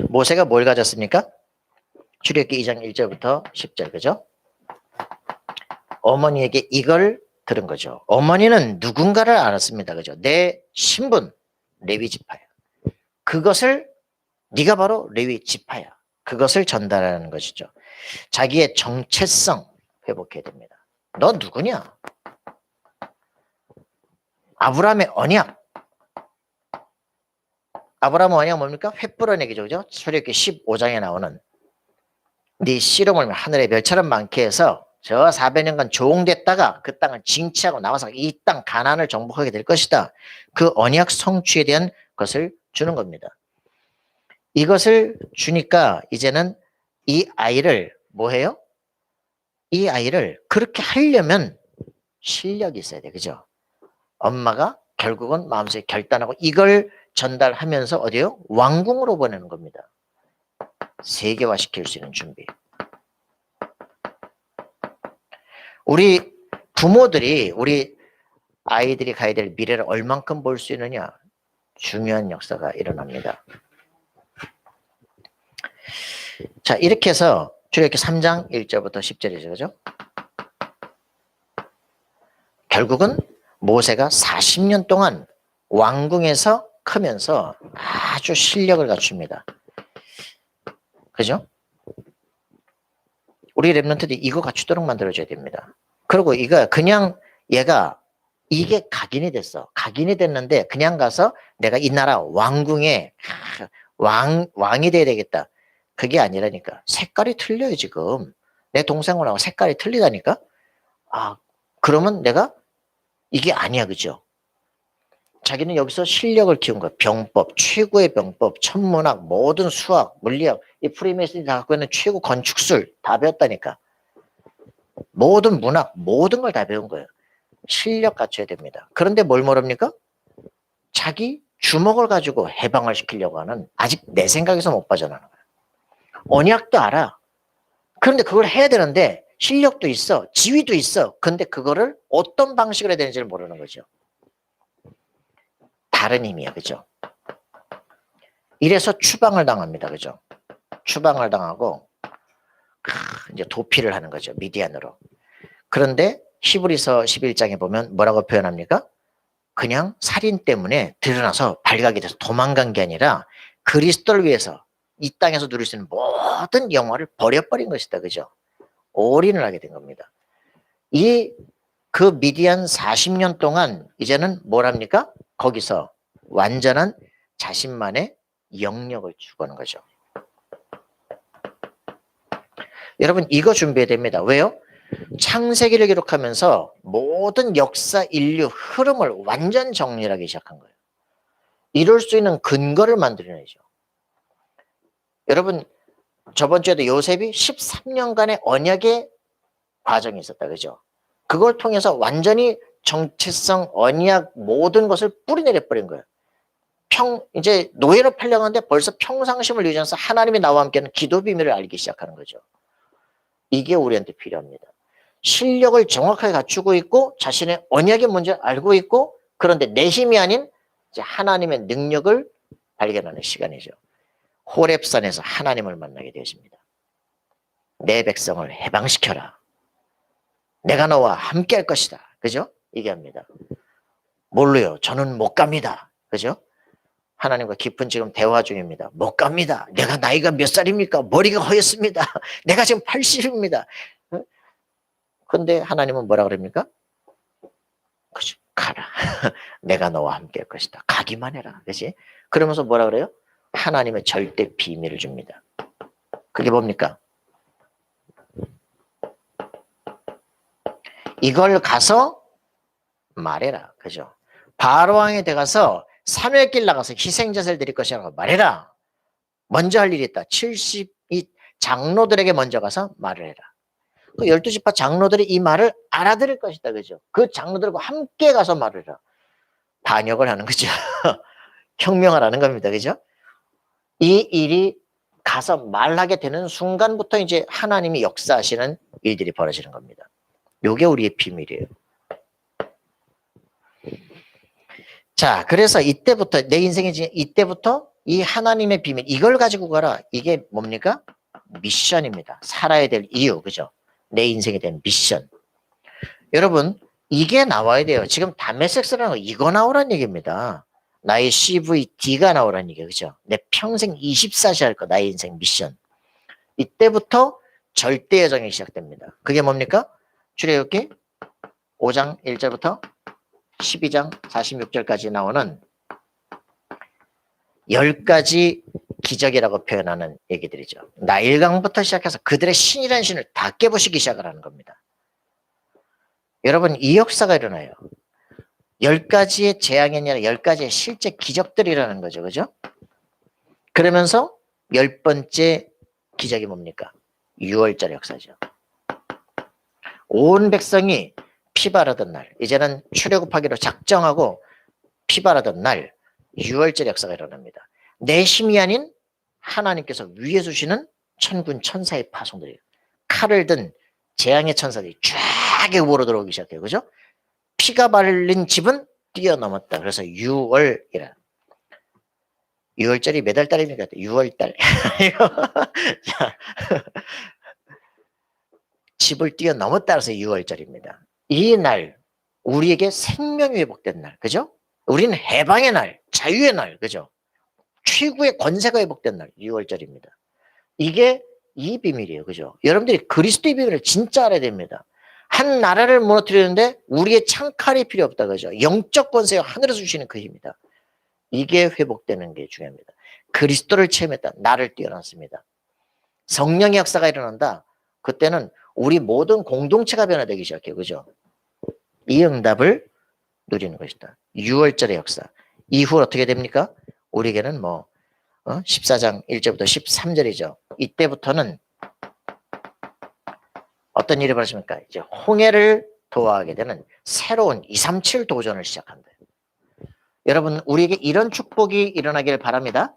모세가 뭘 가졌습니까? 출애굽기 2장 1절부터 10절 그죠? 어머니에게 이걸 들은 거죠. 어머니는 누군가를 알았습니다. 그죠? 내 신분 레위 지파야. 그것을 네가 바로 레위 지파야. 그것을 전달하는 것이죠. 자기의 정체성 회복해야 됩니다. 너 누구냐? 아브라함의 언약. 아브라함의 언약 뭡니까? 횃불은 얘기죠. 그죠? 출애굽기 15장에 나오는 네 씨름을 하늘의 별처럼 많게 해서 저 400년간 조응됐다가 그 땅을 징치하고 나와서 이 땅 가나안을 정복하게 될 것이다. 그 언약 성취에 대한 것을 주는 겁니다. 이것을 주니까 이제는 이 아이를 뭐 해요? 이 아이를 그렇게 하려면 실력이 있어야 돼. 그죠? 엄마가 결국은 마음속에 결단하고 이걸 전달하면서 어디요? 왕궁으로 보내는 겁니다. 세계화시킬 수 있는 준비. 우리 부모들이 우리 아이들이 가야 될 미래를 얼만큼 볼 수 있느냐? 중요한 역사가 일어납니다. 자, 이렇게 해서 출애굽기 3장 1절부터 10절이죠. 그죠? 결국은 모세가 40년 동안 왕궁에서 크면서 아주 실력을 갖춥니다. 그죠? 우리 랩런트들이 이거 갖추도록 만들어줘야 됩니다. 그리고 이거 그냥 얘가 이게 각인이 됐어. 각인이 됐는데 그냥 가서 내가 이 나라 왕궁에 왕이 돼야 되겠다. 그게 아니라니까. 색깔이 틀려요 지금. 내 동생하고 색깔이 틀리다니까. 아 그러면 내가 이게 아니야. 그죠? 자기는 여기서 실력을 키운 거야. 병법, 최고의 병법, 천문학, 모든 수학, 물리학, 이 프리메이슨이 다 갖고 있는 최고 건축술 다 배웠다니까. 모든 문학, 모든 걸 다 배운 거예요. 실력 갖춰야 됩니다. 그런데 뭘 모릅니까? 자기 주먹을 가지고 해방을 시키려고 하는 아직 내 생각에서 못 빠져나가는 거야. 언약도 알아. 그런데 그걸 해야 되는데 실력도 있어. 지위도 있어. 근데 그거를 어떤 방식으로 해야 되는지를 모르는 거죠. 다른 힘이야. 그죠? 이래서 추방을 당합니다. 그죠? 추방을 당하고 이제 도피를 하는 거죠. 미디안으로. 그런데 히브리서 11장에 보면 뭐라고 표현합니까? 그냥 살인 때문에 드러나서 발각이 돼서 도망간 게 아니라 그리스도를 위해서 이 땅에서 누릴 수 있는 모든 영화를 버려버린 것이다. 그죠? 올인을 하게 된 겁니다. 그 미디안 40년 동안 이제는 뭘 합니까? 거기서 완전한 자신만의 영역을 추구하는 거죠. 여러분 이거 준비해야 됩니다. 왜요? 창세기를 기록하면서 모든 역사 인류 흐름을 완전 정리하기 시작한 거예요. 이럴 수 있는 근거를 만들어내죠. 여러분 저번 주에도 요셉이 13년간의 언약의 과정이 있었다. 그죠? 그걸 통해서 완전히 정체성, 언약 모든 것을 뿌리내려 버린 거예요. 이제 노예로 팔려가는데 벌써 평상심을 유지하면서 하나님이 나와 함께하는 기도 비밀을 알기 시작하는 거죠. 이게 우리한테 필요합니다. 실력을 정확하게 갖추고 있고 자신의 언약의 문제를 알고 있고 그런데 내 힘이 아닌 이제 하나님의 능력을 발견하는 시간이죠. 호렙산에서 하나님을 만나게 되었습니다. 내 백성을 해방시켜라. 내가 너와 함께 할 것이다. 그죠? 얘기합니다. 뭘로요? 저는 못 갑니다. 그죠? 하나님과 깊은 지금 대화 중입니다. 못 갑니다. 내가 나이가 몇 살입니까? 머리가 허였습니다. 내가 지금 80입니다. 근데 하나님은 뭐라 그럽니까? 그죠? 가라. 내가 너와 함께 할 것이다. 가기만 해라. 그지? 그러면서 뭐라 그래요? 하나님의 절대 비밀을 줍니다. 그게 뭡니까? 이걸 가서 말해라. 그죠? 바로왕에 들어가서 3일 길 나가서 희생자를 드릴 것이라고 말해라. 먼저 할 일이 있다. 70이 장로들에게 먼저 가서 말을 해라. 그 12지파 장로들이 이 말을 알아들을 것이다. 그죠? 그 장로들과 함께 가서 말을 해라. 반역을 하는 거죠. 혁명을 하는 겁니다. 그죠? 이 일이 가서 말하게 되는 순간부터 이제 하나님이 역사하시는 일들이 벌어지는 겁니다. 요게 우리의 비밀이에요. 자, 그래서 이때부터 내 인생의 이때부터 이 하나님의 비밀 이걸 가지고 가라. 이게 뭡니까? 미션입니다. 살아야 될 이유, 그죠? 내 인생에 대한 미션. 여러분 이게 나와야 돼요. 지금 담에섹스라는 거 이거 나오란 얘기입니다. 나의 CVD가 나오란 얘기예요. 그죠? 내 평생 24시 할 거 나의 인생 미션. 이때부터 절대 여정이 시작됩니다. 그게 뭡니까? 출애굽기 5장 1절부터 12장 46절까지 나오는 10가지 기적이라고 표현하는 얘기들이죠. 나일강부터 시작해서 그들의 신이라는 신을 다 깨부시기 시작을 하는 겁니다. 여러분 이 역사가 일어나요. 10가지의 재앙이 아니라 10가지의 실제 기적들이라는 거죠. 그죠? 그러면서 10번째 기적이 뭡니까? 6월절 역사죠. 온 백성이 피 바르던 날, 이제는 출애굽하기로 작정하고 피 바르던 날 6월절 역사가 일어납니다. 내 힘이 아닌 하나님께서 위에 주시는 천군 천사의 파송들이에요. 칼을 든 재앙의 천사들이 쫙 몰어 들어오기 시작해요. 그죠? 피가 바른 집은 뛰어넘었다. 그래서 6월이라. 6월절이 몇 월 달입니까? 6월달. 집을 뛰어넘었다 해서 6월절입니다. 이 날 우리에게 생명이 회복된 날. 그죠? 우리는 해방의 날, 자유의 날. 그죠? 최고의 권세가 회복된 날 6월절입니다. 이게 이 비밀이에요. 그죠? 여러분들이 그리스도의 비밀을 진짜 알아야 됩니다. 한 나라를 무너뜨리는데 우리의 창칼이 필요 없다. 그죠? 영적 권세가 하늘에서 주시는 그 힘이다. 이게 회복되는 게 중요합니다. 그리스도를 체험했다. 나를 뛰어넘습니다. 성령의 역사가 일어난다. 그때는 우리 모든 공동체가 변화되기 시작해요. 그죠? 이 응답을 누리는 것이다. 6월절의 역사. 이후 어떻게 됩니까? 우리에게는 14장 1절부터 13절이죠. 이때부터는 어떤 일이 벌어집니까? 이제 홍해를 도하게 되는 새로운 237 도전을 시작한다. 여러분 우리에게 이런 축복이 일어나길 바랍니다.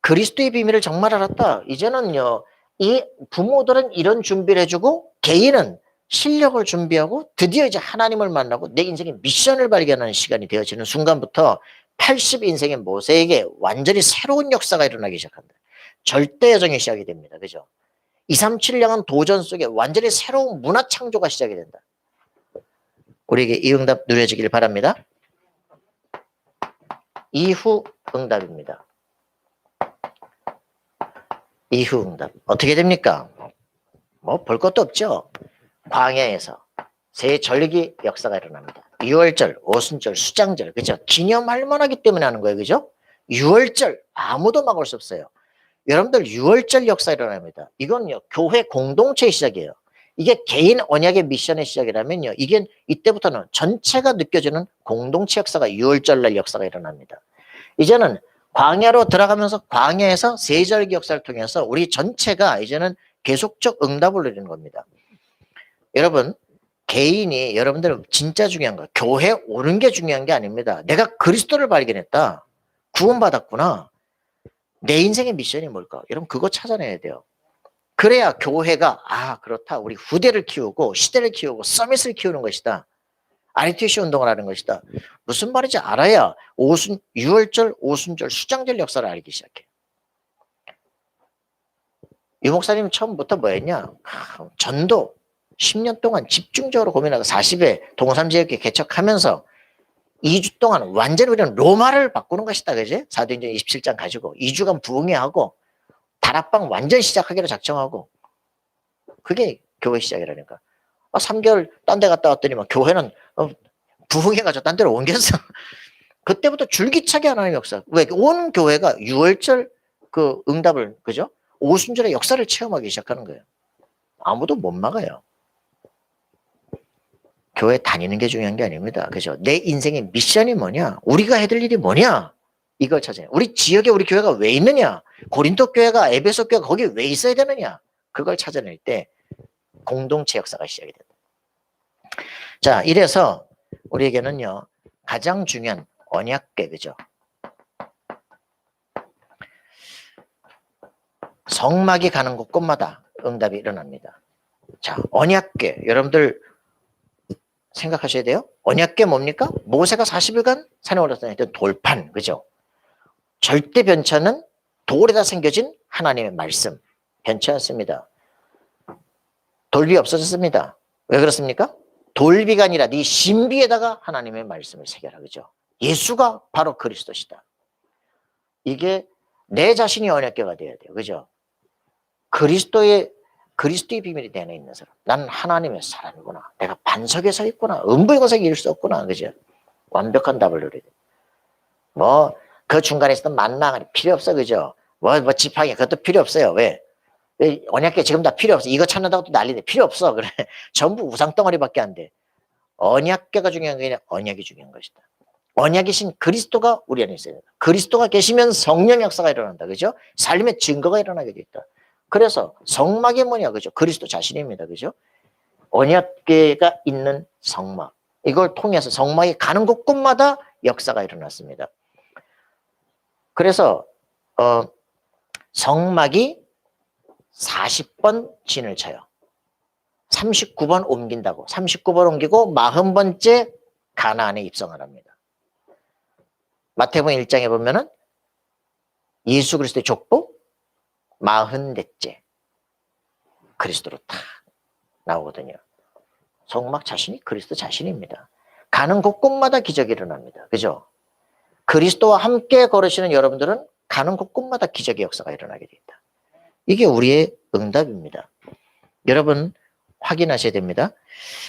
그리스도의 비밀을 정말 알았다. 이제는요. 이 부모들은 이런 준비를 해주고 개인은 실력을 준비하고 드디어 이제 하나님을 만나고 내 인생의 미션을 발견하는 시간이 되어지는 순간부터 80 인생의 모세에게 완전히 새로운 역사가 일어나기 시작한다. 절대 여정이 시작이 됩니다. 그죠? 237년간 도전 속에 완전히 새로운 문화 창조가 시작이 된다. 우리에게 이 응답 누려지길 바랍니다. 이후 응답입니다. 이후 응답. 어떻게 됩니까? 뭐 볼 것도 없죠. 광야에서 새 절기 역사가 일어납니다. 유월절, 오순절, 수장절, 그죠? 기념할 만하기 때문에 하는 거예요, 그죠? 유월절 아무도 막을 수 없어요. 여러분들 유월절 역사 일어납니다. 이건요 교회 공동체의 시작이에요. 이게 개인 언약의 미션의 시작이라면요, 이게 이때부터는 전체가 느껴지는 공동체 역사가 유월절날 역사가 일어납니다. 이제는 광야로 들어가면서 광야에서 세절기 역사를 통해서 우리 전체가 이제는 계속적 응답을 누리는 겁니다. 여러분, 개인이 여러분들 진짜 중요한 거, 교회 오는 게 중요한 게 아닙니다. 내가 그리스도를 발견했다. 구원받았구나. 내 인생의 미션이 뭘까? 여러분 그거 찾아내야 돼요. 그래야 교회가 그렇다. 우리 후대를 키우고 시대를 키우고 서밋을 키우는 것이다. RTC 운동을 하는 것이다. 무슨 말인지 알아야 유월절, 오순절, 수장절 역사를 알기 시작해요. 유 목사님 처음부터 뭐 했냐? 전도 10년 동안 집중적으로 고민하고 40에 동삼지역회 개척하면서 2주 동안 완전히 우리는 로마를 바꾸는 것이다. 그지? 사도행전 27장 가지고 2주간 부흥회하고 다락방 완전 시작하기로 작정하고 그게 교회 시작이라니까. 3개월 딴 데 갔다 왔더니 막 교회는 부흥해가지고 딴 데로 옮겼어. 그때부터 줄기차게 하나님의 역사. 왜? 온 교회가 유월절 그 응답을, 그죠? 오순절의 역사를 체험하기 시작하는 거예요. 아무도 못 막아요. 교회 다니는 게 중요한 게 아닙니다. 그죠? 내 인생의 미션이 뭐냐? 우리가 해야 될 일이 뭐냐? 이걸 찾아요. 우리 지역에 우리 교회가 왜 있느냐? 고린도 교회가, 에베소 교회가 거기 왜 있어야 되느냐? 그걸 찾아낼 때 공동체 역사가 시작이 된다. 자, 이래서 우리에게는요, 가장 중요한 언약궤, 그죠? 성막이 가는 곳곳마다 응답이 일어납니다. 자, 언약궤. 여러분들 생각하셔야 돼요. 언약궤 뭡니까? 모세가 40일간 산에 올라서 했던 돌판, 그죠? 절대 변천은 돌에다 생겨진 하나님의 말씀. 변치 않습니다. 돌비 없어졌습니다. 왜 그렇습니까? 돌비가 아니라 네 신비에다가 하나님의 말씀을 새겨라, 그죠? 예수가 바로 그리스도시다. 이게 내 자신이 언약궤가 되어야 돼요, 그죠? 그리스도의 비밀이 내 안에 있는 사람. 나는 하나님의 사람이구나. 내가 반석에 서 있구나. 음부의 이룰 수 없구나, 그죠? 완벽한 답을 누려야 돼. 뭐 그 중간에 있었던 만나가 필요 없어, 그죠? 뭐 지팡이 그것도 필요 없어요. 왜? 언약궤 지금 다 필요 없어. 이거 찾는다고 또 난리돼. 필요 없어. 그래. 전부 우상덩어리밖에 안 돼. 언약궤가 중요한 게 아니라 언약이 중요한 것이다. 언약이신 그리스도가 우리 안에 있어야 된다. 그리스도가 계시면 성령 역사가 일어난다. 그죠? 삶의 증거가 일어나게 돼 있다. 그래서 성막이 뭐냐, 그죠? 그리스도 자신입니다. 그죠? 언약궤가 있는 성막. 이걸 통해서 성막이 가는 곳곳마다 역사가 일어났습니다. 그래서 성막이 40번 진을 쳐요. 39번 옮긴다고. 39번 옮기고 40번째 가나안에 입성을 합니다. 마태복음 1장에 보면은 예수 그리스도의 족보 40대째 그리스도로 탁 나오거든요. 성막 자신이 그리스도 자신입니다. 가는 곳곳마다 기적이 일어납니다. 그죠? 그리스도와 함께 걸으시는 여러분들은 가는 곳곳마다 기적의 역사가 일어나게 됩니다. 이게 우리의 응답입니다. 여러분 확인하셔야 됩니다.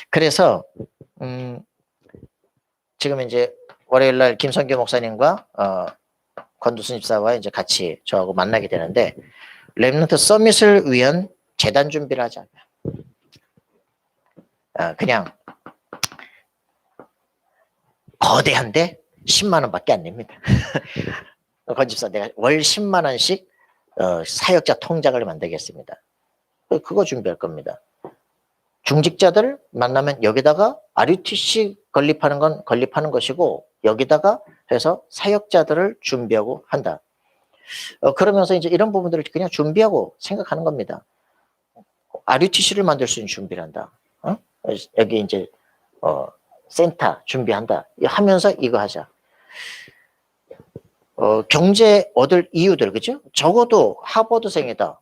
그래서 지금 이제 월요일날 김성규 목사님과 권두순 집사와 이제 같이 저하고 만나게 되는데 렘넌트 서밋을 위한 재단 준비를 하자. 그냥 거대한데 10만 원밖에 안 냅니다. 권 집사 내가 월 10만 원씩 사역자 통장을 만들겠습니다. 그거 준비할 겁니다. 중직자들 만나면 여기다가 RUTC 건립하는 건 건립하는 것이고 여기다가 해서 사역자들을 준비하고 한다. 그러면서 이제 이런 부분들을 그냥 준비하고 생각하는 겁니다. RUTC를 만들 수 있는 준비를 한다. 여기 이제 센터 준비한다. 하면서 이거 하자. 경제 얻을 이유들, 그죠? 적어도 하버드생이다.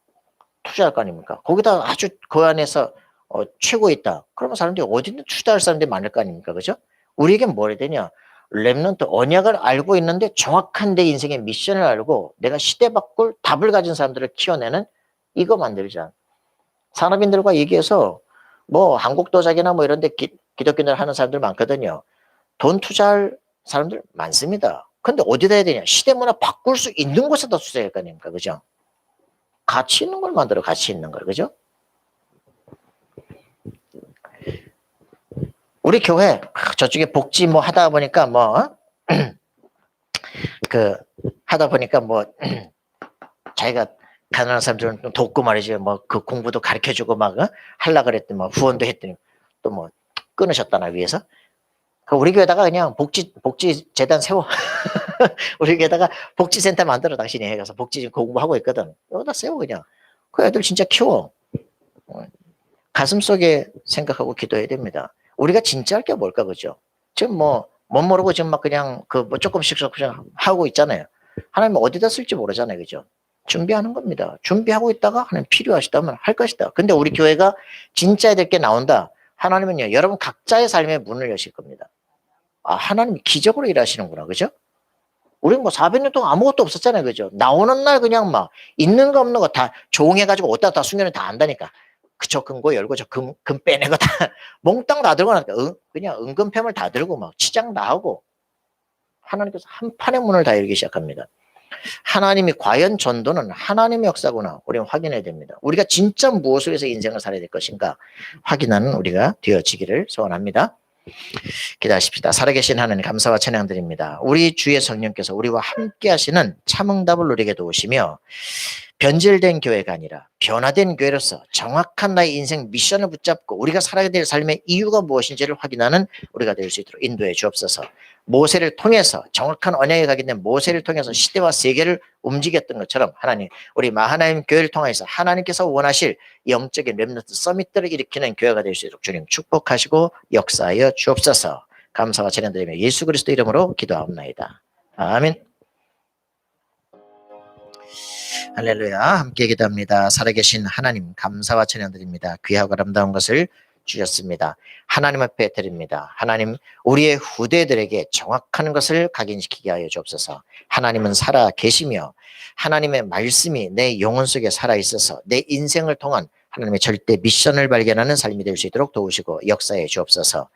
투자할 거 아닙니까? 거기다 아주 그 안에서 최고 있다. 그러면 사람들이 어디든 투자할 사람들이 많을 거 아닙니까? 그죠? 우리에게 뭘 해야 되냐? 렘넌트 언약을 알고 있는데 정확한 내 인생의 미션을 알고 내가 시대 바꿀 답을 가진 사람들을 키워내는 이거 만들자. 산업인들과 얘기해서 뭐 한국도자기나 뭐 이런 데 기독교인들 하는 사람들 많거든요. 돈 투자할 사람들 많습니다. 근데 어디다 해야 되냐? 시대 문화 바꿀 수 있는 곳에다 투자할 거 아닙니까? 그죠? 가치 있는 걸 만들어, 가치 있는 걸. 그죠? 우리 교회, 저쪽에 복지 뭐 하다 보니까 뭐, 하다 보니까 뭐, 자기가 가난한 사람들은 좀 돕고 말이지, 뭐, 그 공부도 가르쳐 주고 막, 하려고 그랬더니 뭐, 후원도 했더니 또 뭐, 끊으셨다나 위해서. 우리 교회다가 그냥 복지재단 세워. 우리 교회다가 복지센터 만들어, 당신이 해가서 복지 공부하고 있거든. 여기다 세워, 그냥. 그 애들 진짜 키워. 가슴 속에 생각하고 기도해야 됩니다. 우리가 진짜 할 게 뭘까, 그죠? 지금 뭐, 못 모르고 지금 막 그냥 뭐 조금씩 하고 있잖아요. 하나님은 어디다 쓸지 모르잖아요, 그죠? 준비하는 겁니다. 준비하고 있다가 하나님 필요하시다면 할 것이다. 근데 우리 교회가 진짜 해야 될 게 나온다. 하나님은요, 여러분 각자의 삶의 문을 여실 겁니다. 아, 하나님이 기적으로 일하시는구나, 그죠? 우리 뭐 400년 동안 아무것도 없었잖아요, 그죠? 나오는 날 그냥 막 있는 거 없는 거 다 조응해가지고 어디다 다 숨겨놓으면 다 안다니까. 저 금고 열고 저 금 빼내고 다 몽땅 다 들고 나니까 그냥 은근패물 다 들고 막 치장 다 하고 하나님께서 한 판의 문을 다 열기 시작합니다. 하나님이 과연 전도는 하나님의 역사구나 우리는 확인해야 됩니다. 우리가 진짜 무엇을 위해서 인생을 살아야 될 것인가 확인하는 우리가 되어지기를 소원합니다. 기도하십시다. 살아계신 하나님 감사와 찬양드립니다. 우리 주의 성령께서 우리와 함께 하시는 참응답을 누리게 도우시며 변질된 교회가 아니라 변화된 교회로서 정확한 나의 인생 미션을 붙잡고 우리가 살아야 될 삶의 이유가 무엇인지를 확인하는 우리가 될 수 있도록 인도해 주옵소서. 모세를 통해서 정확한 언약에 각인된 모세를 통해서 시대와 세계를 움직였던 것처럼 하나님 우리 마하나임 교회를 통해서 하나님께서 원하실 영적인 렘넌트 서밋들을 일으키는 교회가 될 수 있도록 주님 축복하시고 역사하여 주옵소서. 감사와 찬양드리며 예수 그리스도 이름으로 기도하옵나이다. 아멘. 할렐루야. 함께 기도합니다. 살아계신 하나님 감사와 찬양드립니다. 귀하고 아름다운 것을 주셨습니다. 하나님 앞에 드립니다. 하나님 우리의 후대들에게 정확한 것을 각인시키게 하여 주옵소서. 하나님은 살아 계시며 하나님의 말씀이 내 영혼 속에 살아 있어서 내 인생을 통한 하나님의 절대 미션을 발견하는 삶이 될 수 있도록 도우시고 역사해 주옵소서.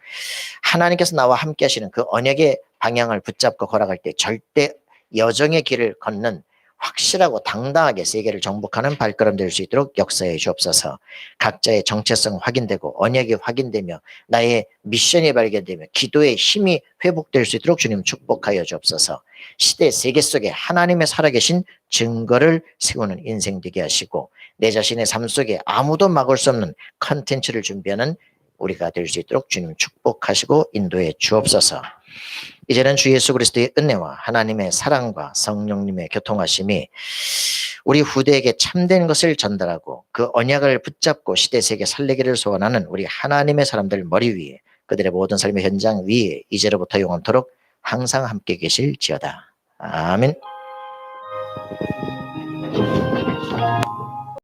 하나님께서 나와 함께 하시는 그 언약의 방향을 붙잡고 걸어갈 때 절대 여정의 길을 걷는 확실하고 당당하게 세계를 정복하는 발걸음 될 수 있도록 역사해 주옵소서. 각자의 정체성 확인되고 언약이 확인되며 나의 미션이 발견되며 기도의 힘이 회복될 수 있도록 주님 축복하여 주옵소서. 시대 세계 속에 하나님의 살아계신 증거를 세우는 인생 되게 하시고 내 자신의 삶 속에 아무도 막을 수 없는 컨텐츠를 준비하는 우리가 될 수 있도록 주님 축복하시고 인도해 주옵소서. 이제는 주 예수 그리스도의 은혜와 하나님의 사랑과 성령님의 교통하심이 우리 후대에게 참된 것을 전달하고 그 언약을 붙잡고 시대 세계 살리기를 소원하는 우리 하나님의 사람들 머리 위에 그들의 모든 삶의 현장 위에 이제로부터 영원토록 항상 함께 계실지어다. 아멘.